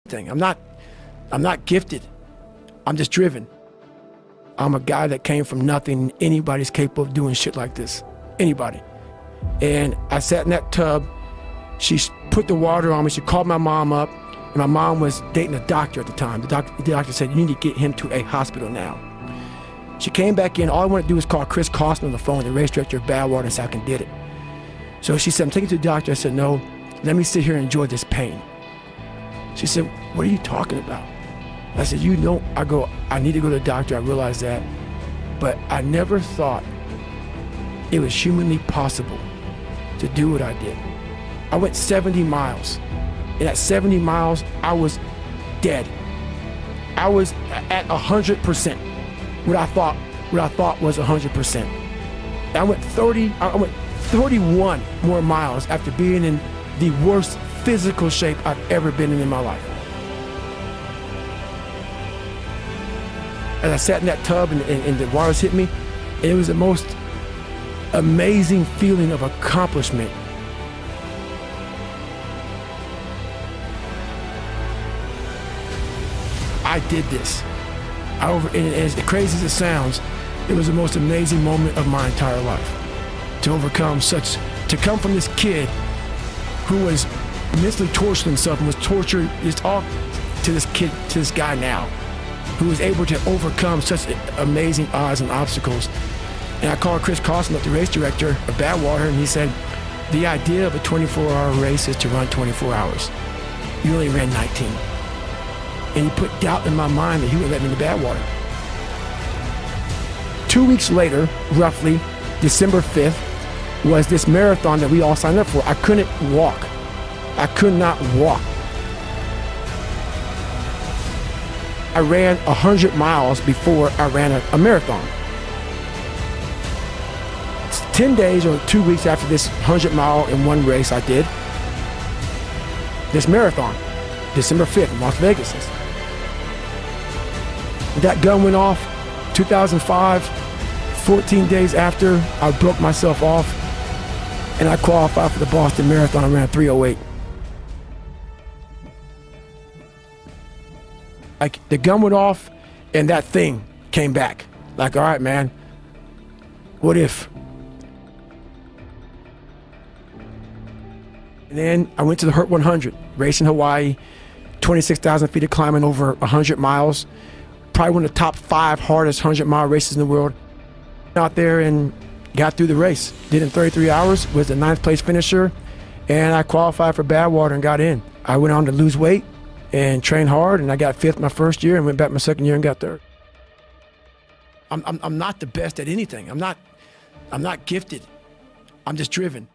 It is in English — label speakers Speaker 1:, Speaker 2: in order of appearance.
Speaker 1: thing. I'm not gifted. I'm just driven. I'm a guy that came from nothing. Anybody's capable of doing shit like this. Anybody. And I sat in that tub. She put the water on me. She called my mom up. And my mom was dating a doctor at the time. The doctor said, you need to get him to a hospital now. She came back in. All I wanted to do was call Chris Costner on the phone, the race director of Badwater, and say I can did it. So she said, I'm taking you to the doctor. I said, no, let me sit here and enjoy this pain. She said, what are you talking about? I said, you know, I need to go to the doctor. I realized that. But I never thought it was humanly possible to do what I did. I went 70 miles. And at 70 miles, I was dead. I was at 100%. What I thought was 100%. I went 31 more miles after being in the worst physical shape I've ever been in my life. As I sat in that tub and the waters hit me, and it was the most amazing feeling of accomplishment. I did this. And as crazy as it sounds, it was the most amazing moment of my entire life. To come from this kid who was mentally torturing himself and was tortured, it's all to this guy now, who was able to overcome such amazing odds and obstacles. And I called Chris Costner, the race director of Badwater, and he said, the idea of a 24-hour race is to run 24 hours. You only ran 19. And he put doubt in my mind that he would let me into Badwater. 2 weeks later, roughly, December 5th, was this marathon that we all signed up for. I couldn't walk. I could not walk. I ran 100 miles before I ran a marathon. It's 10 days or 2 weeks after this 100 mile in one race I did, this marathon, December 5th in Las Vegas. That gun went off 2005, 14 days after I broke myself off, and I qualified for the Boston Marathon. I ran 3:08. The gun went off, and that thing came back. Like, all right, man, what if? And then I went to the Hurt 100, race in Hawaii, 26,000 feet of climbing over 100 miles. Probably one of the top 5 hardest 100-mile races in the world. Out there and got through the race. Did it in 33 hours, was the 9th place finisher, and I qualified for Badwater and got in. I went on to lose weight and train hard, and I got 5th my first year and went back my second year and got 3rd. I'm not the best at anything. I'm not gifted. I'm just driven.